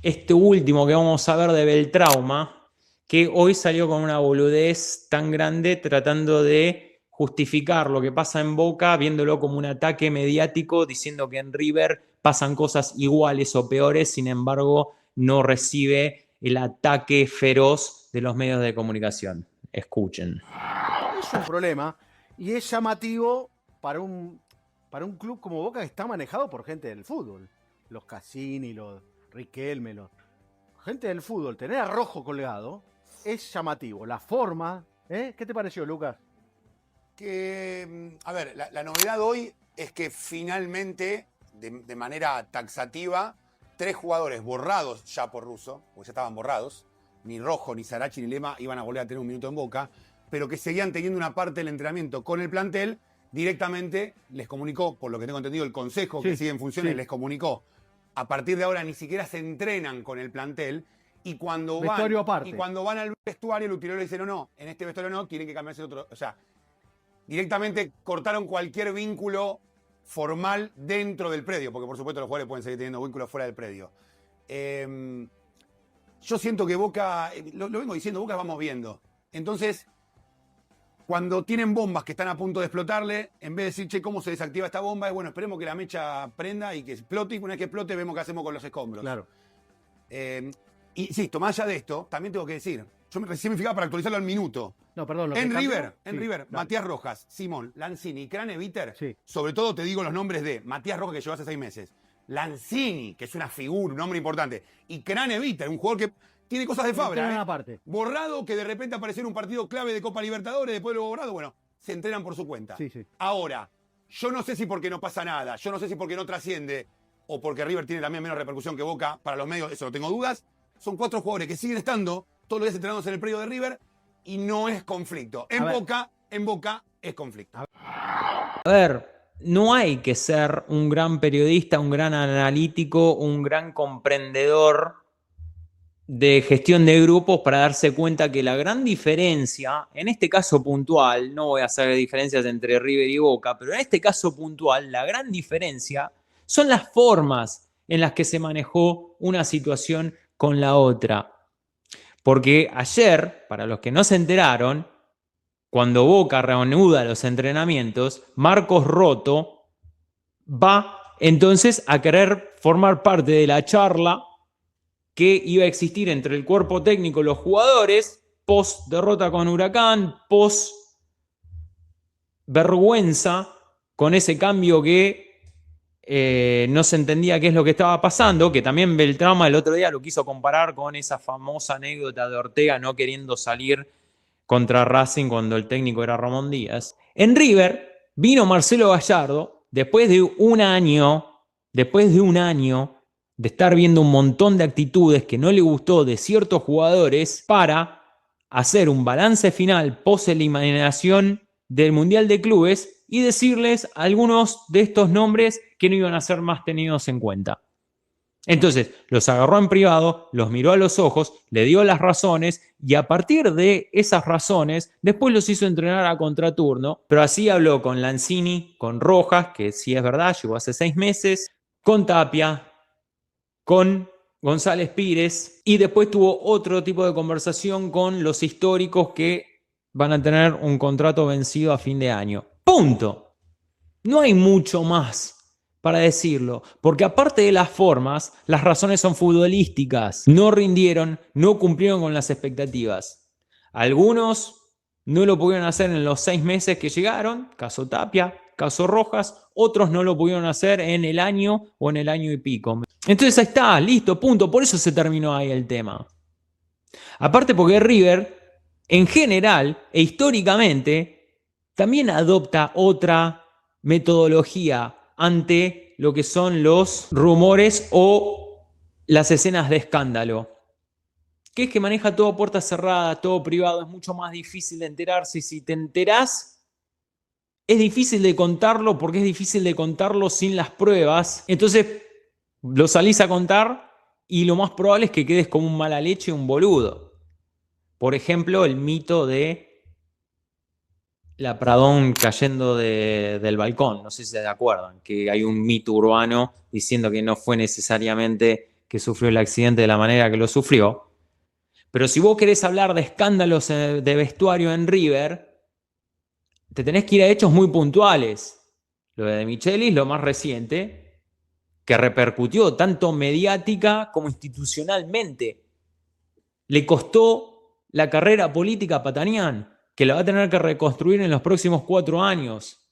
este último que vamos a ver de Beltrauma, que hoy salió con una boludez tan grande tratando de justificar lo que pasa en Boca, viéndolo como un ataque mediático, diciendo que en River pasan cosas iguales o peores, sin embargo, no recibe el ataque feroz de los medios de comunicación. Escuchen. Es un problema y es llamativo para un club como Boca que está manejado por gente del fútbol. Los Cassini, los Riquelme, gente del fútbol. Tener a Rojo colgado es llamativo. La forma, ¿eh? ¿Qué te pareció, Lucas? A ver, la novedad hoy es que finalmente, de manera taxativa, 3 jugadores borrados ya por Russo, porque ya estaban borrados, ni Rojo, ni Sarachi, ni Lema iban a volver a tener un minuto en Boca, pero que seguían teniendo una parte del entrenamiento con el plantel, directamente les comunicó, por lo que tengo entendido, el consejo que sigue en funciones, les comunicó, a partir de ahora ni siquiera se entrenan con el plantel, y cuando van al vestuario, el utilero le dice, no, en este vestuario no, tienen que cambiarse otro. O sea, directamente cortaron cualquier vínculo formal dentro del predio, porque por supuesto los jugadores pueden seguir teniendo vínculos fuera del predio. Yo siento que Boca, lo vengo diciendo, Boca vamos viendo. Entonces, cuando tienen bombas que están a punto de explotarle, en vez de decir, che, ¿cómo se desactiva esta bomba? Es bueno, esperemos que la mecha prenda y que explote, y una vez que explote vemos qué hacemos con los escombros. Claro. Insisto, más allá de esto, también tengo que decir, yo recién me fijaba para actualizarlo al minuto. No, perdón. En River, Matías Rojas, Simón, Lanzini y Craneviter, sobre todo te digo los nombres de Matías Rojas, que llegó hace 6 meses, Lanzini, que es una figura, un nombre importante, y Craneviter, un jugador que tiene cosas de Fabra, borrado, que de repente apareció en un partido clave de Copa Libertadores, después luego borrado, bueno, se entrenan por su cuenta. Ahora, yo no sé si porque no pasa nada, yo no sé si porque no trasciende, o porque River tiene también menos repercusión que Boca para los medios, eso no tengo dudas. Son 4 jugadores que siguen estando todos los días entrenándose en el predio de River y no es conflicto. En Boca es conflicto. A ver, no hay que ser un gran periodista, un gran analítico, un gran comprendedor de gestión de grupos para darse cuenta que la gran diferencia, en este caso puntual, no voy a hacer diferencias entre River y Boca, pero en este caso puntual, la gran diferencia son las formas en las que se manejó una situación con la otra. Porque ayer, para los que no se enteraron, cuando Boca reanuda los entrenamientos, Marcos Roto va entonces a querer formar parte de la charla que iba a existir entre el cuerpo técnico y los jugadores, post derrota con Huracán, post vergüenza con ese cambio que no se entendía qué es lo que estaba pasando, que también Beltrama el otro día lo quiso comparar con esa famosa anécdota de Ortega no queriendo salir contra Racing cuando el técnico era Ramón Díaz. En River vino Marcelo Gallardo después de un año de estar viendo un montón de actitudes que no le gustó de ciertos jugadores para hacer un balance final post-eliminación del Mundial de Clubes y decirles algunos de estos nombres que no iban a ser más tenidos en cuenta. Entonces, los agarró en privado, los miró a los ojos, le dio las razones y a partir de esas razones, después los hizo entrenar a contraturno, pero así habló con Lanzini, con Rojas, que sí es verdad, llegó hace 6 meses, con Tapia, con González Pires y después tuvo otro tipo de conversación con los históricos que van a tener un contrato vencido a fin de año. Punto. No hay mucho más para decirlo, porque aparte de las formas, las razones son futbolísticas. No rindieron, no cumplieron con las expectativas. Algunos no lo pudieron hacer en los 6 meses que llegaron, caso Tapia, caso Rojas, otros no lo pudieron hacer en el año o en el año y pico. Entonces ahí está, listo, punto. Por eso se terminó ahí el tema. Aparte porque River, en general e históricamente, también adopta otra metodología ante lo que son los rumores o las escenas de escándalo. Que es que maneja todo a puerta cerrada, todo privado, es mucho más difícil de enterarse y si te enterás, es difícil de contarlo porque es difícil de contarlo sin las pruebas. Entonces lo salís a contar y lo más probable es que quedes como un mala leche, un boludo. Por ejemplo, el mito de la Pradón cayendo del balcón, no sé si se acuerdan, que hay un mito urbano diciendo que no fue necesariamente que sufrió el accidente de la manera que lo sufrió. Pero si vos querés hablar de escándalos de vestuario en River, te tenés que ir a hechos muy puntuales. Lo de Michelis, lo más reciente, que repercutió tanto mediática como institucionalmente. Le costó la carrera política a Patanián, que la va a tener que reconstruir en los próximos 4 años.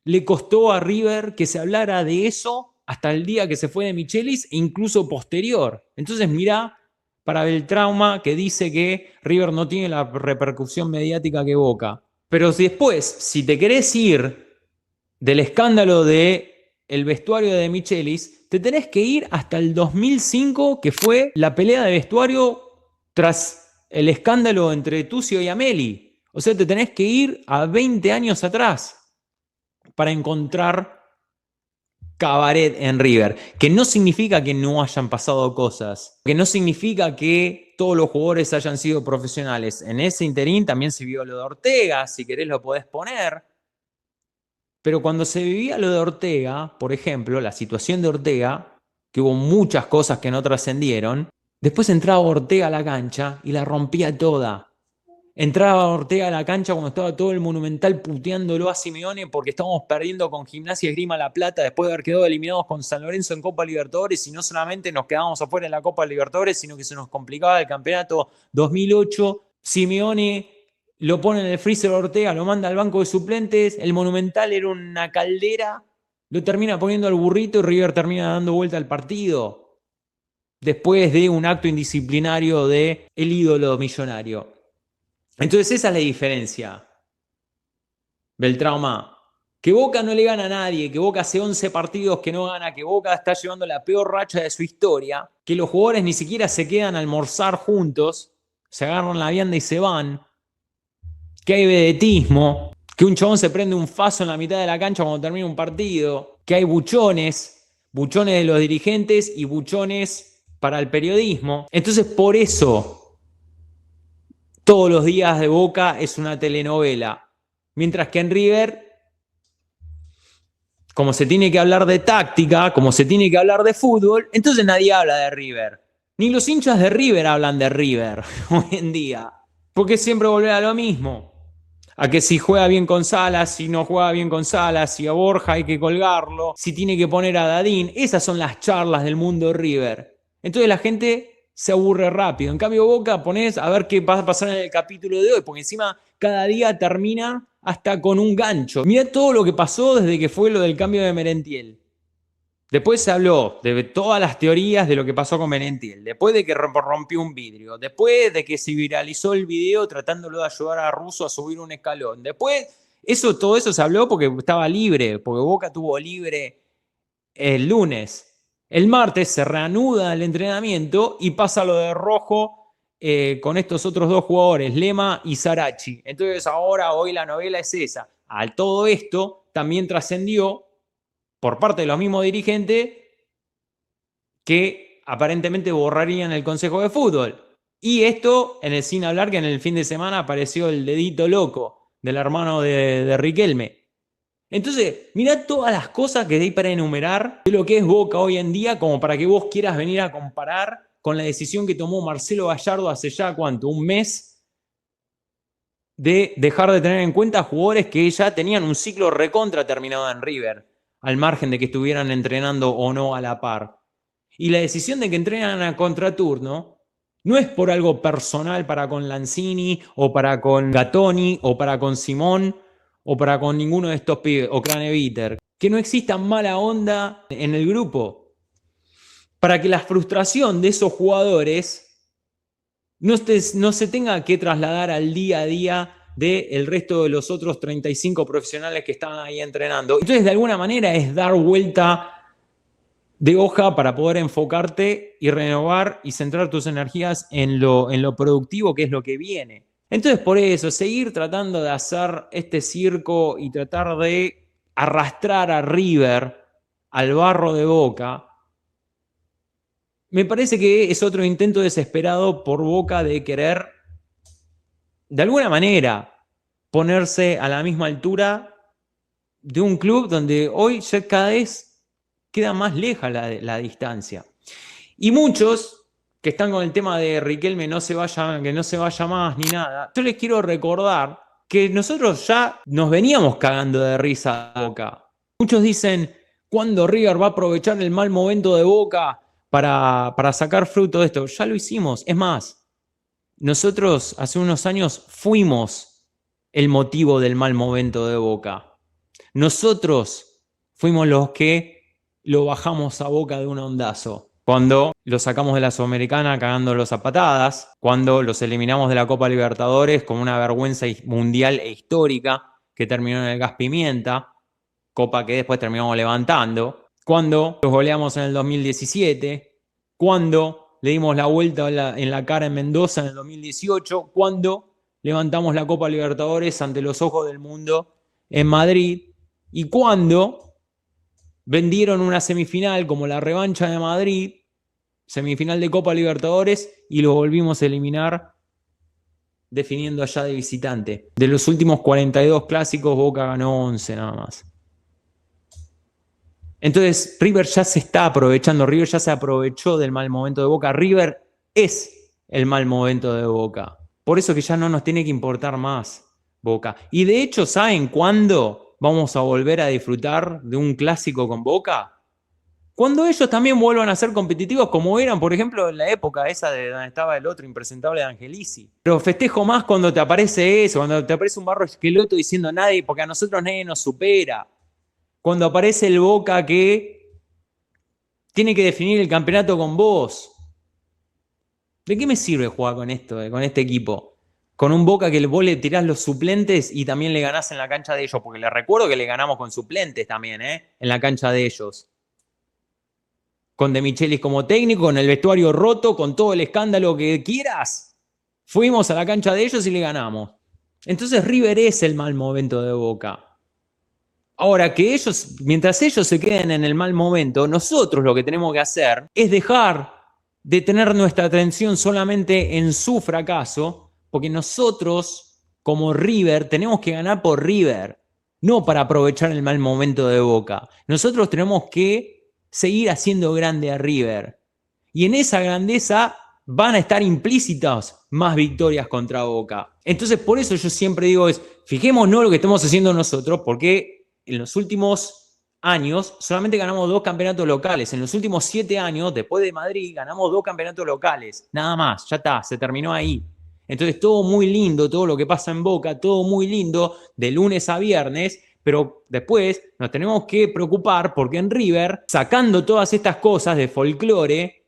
Le costó a River que se hablara de eso hasta el día que se fue de Michelis e incluso posterior. Entonces mirá para el trauma que dice que River no tiene la repercusión mediática que Boca. Pero después, si te querés ir del escándalo del vestuario de Michelis, te tenés que ir hasta el 2005, que fue la pelea de vestuario tras el escándalo entre Tucio y Ameli. O sea, te tenés que ir a 20 años atrás para encontrar cabaret en River, que no significa que no hayan pasado cosas, que no significa que todos los jugadores hayan sido profesionales. En ese interín también se vio lo de Ortega, si querés lo podés poner. Pero cuando se vivía lo de Ortega, por ejemplo, la situación de Ortega, que hubo muchas cosas que no trascendieron, después entraba Ortega a la cancha y la rompía toda. Entraba Ortega a la cancha cuando estaba todo el Monumental puteándolo a Simeone porque estábamos perdiendo con Gimnasia y Esgrima La Plata después de haber quedado eliminados con San Lorenzo en Copa Libertadores, y no solamente nos quedábamos afuera en la Copa Libertadores, sino que se nos complicaba el campeonato 2008. Simeone lo pone en el freezer Ortega, lo manda al banco de suplentes, el Monumental era una caldera, lo termina poniendo al burrito y River termina dando vuelta al partido después de un acto indisciplinario de el ídolo millonario. Entonces esa es la diferencia del trauma. Que Boca no le gana a nadie, que Boca hace 11 partidos que no gana, que Boca está llevando la peor racha de su historia, que los jugadores ni siquiera se quedan a almorzar juntos, se agarran la vianda y se van, que hay vedetismo, que un chabón se prende un faso en la mitad de la cancha cuando termina un partido, que hay buchones de los dirigentes y buchones para el periodismo. Entonces por eso todos los días de Boca es una telenovela. Mientras que en River, como se tiene que hablar de táctica, como se tiene que hablar de fútbol, entonces nadie habla de River. Ni los hinchas de River hablan de River hoy en día. Porque siempre volver a lo mismo. A que si juega bien con Salas, si no juega bien con Salas, si a Borja hay que colgarlo, si tiene que poner a Dadín. Esas son las charlas del mundo de River. Entonces la gente se aburre rápido. En cambio Boca ponés a ver qué va a pasar en el capítulo de hoy, porque encima cada día termina hasta con un gancho. Mirá todo lo que pasó desde que fue lo del cambio de Merentiel. Después se habló de todas las teorías de lo que pasó con Merentiel, después de que rompió un vidrio, después de que se viralizó el video tratándolo de ayudar a Russo a subir un escalón. Después, todo eso se habló porque estaba libre, porque Boca tuvo libre el lunes. El martes se reanuda el entrenamiento y pasa lo de Rojo con estos otros 2 jugadores, Lema y Sarachi. Entonces hoy la novela es esa. Al todo esto también trascendió por parte de los mismos dirigentes que aparentemente borrarían el Consejo de Fútbol. Y esto sin hablar que en el fin de semana apareció el dedito loco del hermano de Riquelme. Entonces, mirá todas las cosas que hay para enumerar de lo que es Boca hoy en día, como para que vos quieras venir a comparar con la decisión que tomó Marcelo Gallardo hace ya, ¿cuánto? Un mes, de dejar de tener en cuenta jugadores que ya tenían un ciclo recontra terminado en River, al margen de que estuvieran entrenando o no a la par. Y la decisión de que entrenan a contraturno no es por algo personal para con Lanzini, o para con Gattoni, o para con Simón, o para con ninguno de estos pibes, o Craneviter. Que no exista mala onda en el grupo. Para que la frustración de esos jugadores no se tenga que trasladar al día a día del resto de los otros 35 profesionales que están ahí entrenando. Entonces, de alguna manera, es dar vuelta de hoja para poder enfocarte y renovar y centrar tus energías en lo productivo, que es lo que viene. Entonces, por eso, seguir tratando de hacer este circo y tratar de arrastrar a River al barro de Boca, me parece que es otro intento desesperado por Boca de querer, de alguna manera, ponerse a la misma altura de un club donde hoy ya cada vez queda más leja la distancia. Y muchos que están con el tema de Riquelme que no se vaya más ni nada, yo les quiero recordar que nosotros ya nos veníamos cagando de risa a Boca. Muchos dicen, ¿cuándo River va a aprovechar el mal momento de Boca para sacar fruto de esto? Ya lo hicimos. Es más, nosotros hace unos años fuimos el motivo del mal momento de Boca. Nosotros fuimos los que lo bajamos a Boca de un ondazo. Cuando lo sacamos de la Sudamericana cagándolos a patadas, cuando los eliminamos de la Copa Libertadores con una vergüenza mundial e histórica que terminó en el gas pimienta, copa que después terminamos levantando, cuando los goleamos en el 2017, cuando le dimos la vuelta en la cara en Mendoza en el 2018, cuando levantamos la Copa Libertadores ante los ojos del mundo en Madrid, y cuando vendieron una semifinal como la revancha de Madrid, semifinal de Copa Libertadores, y lo volvimos a eliminar definiendo allá de visitante. De los últimos 42 clásicos, Boca ganó 11 nada más. Entonces, River ya se está aprovechando, River ya se aprovechó del mal momento de Boca. River es el mal momento de Boca. Por eso que ya no nos tiene que importar más Boca. Y de hecho, ¿saben cuándo vamos a volver a disfrutar de un clásico con Boca? Cuando ellos también vuelvan a ser competitivos como eran, por ejemplo, en la época esa de donde estaba el otro impresentable de Angelici. Pero festejo más cuando te aparece eso, cuando te aparece un Barro Esqueloto diciendo nadie, porque a nosotros nadie nos supera. Cuando aparece el Boca que tiene que definir el campeonato con vos. ¿De qué me sirve jugar con esto, con este equipo? Con un Boca que vos le tirás los suplentes y también le ganás en la cancha de ellos. Porque les recuerdo que le ganamos con suplentes también, en la cancha de ellos. Con De Michelis como técnico, con el vestuario roto, con todo el escándalo que quieras. Fuimos a la cancha de ellos y le ganamos. Entonces River es el mal momento de Boca. Ahora, que ellos, mientras ellos se queden en el mal momento, nosotros lo que tenemos que hacer es dejar de tener nuestra atención solamente en su fracaso, porque nosotros, como River, tenemos que ganar por River, no para aprovechar el mal momento de Boca. Nosotros tenemos que seguir haciendo grande a River. Y en esa grandeza van a estar implícitas más victorias contra Boca. Entonces, por eso yo siempre digo fijémonos lo que estamos haciendo nosotros, porque en los últimos años solamente ganamos 2 campeonatos locales. En los últimos 7 años, después de Madrid, ganamos 2 campeonatos locales. Nada más, ya está, se terminó ahí. Entonces todo muy lindo, todo lo que pasa en Boca, todo muy lindo, de lunes a viernes, pero después nos tenemos que preocupar porque en River, sacando todas estas cosas de folclore,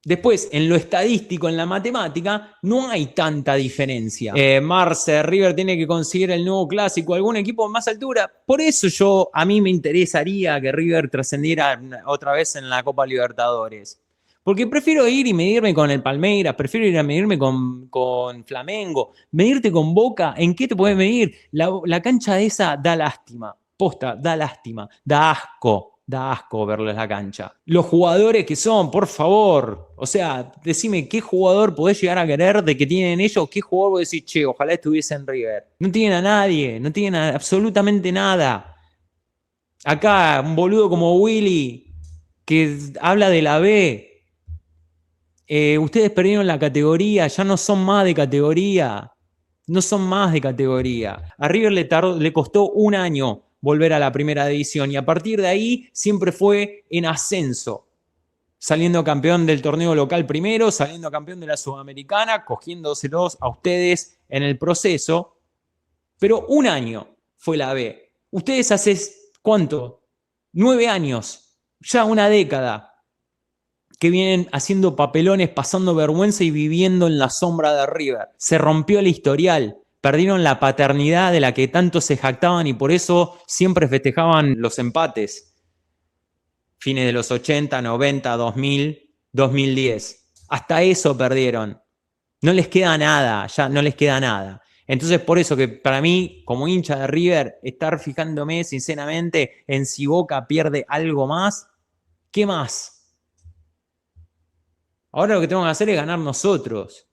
después, en lo estadístico, en la matemática, no hay tanta diferencia. Marce, River tiene que conseguir el nuevo clásico, algún equipo más altura. Por eso a mí me interesaría que River trascendiera otra vez en la Copa Libertadores. Porque prefiero ir y medirme con el Palmeiras, prefiero ir a medirme con Flamengo. Medirte con Boca, ¿en qué te puedes medir? La cancha esa da lástima. Posta, da lástima, da asco. Da asco verles la cancha. Los jugadores que son, por favor. O sea, decime qué jugador podés llegar a querer de que tienen ellos. ¿Qué jugador vos decís, che, ojalá estuviese en River? No tienen a nadie, no tienen absolutamente nada. Acá, un boludo como Willy, que habla de la B. Ustedes perdieron la categoría, ya no son más de categoría. No son más de categoría. A River le costó un año volver a la primera división y a partir de ahí siempre fue en ascenso, saliendo campeón del torneo local primero, saliendo campeón de la Sudamericana, cogiéndoselos a ustedes en el proceso, pero un año fue la B. Ustedes hace, ¿cuánto? 9 años, ya una década, que vienen haciendo papelones, pasando vergüenza y viviendo en la sombra de River. Se rompió el historial. Perdieron la paternidad de la que tanto se jactaban y por eso siempre festejaban los empates. Fines de los 80, 90, 2000, 2010. Hasta eso perdieron. No les queda nada, ya no les queda nada. Entonces por eso que para mí, como hincha de River, estar fijándome sinceramente en si Boca pierde algo más, ¿qué más? Ahora lo que tenemos que hacer es ganar nosotros.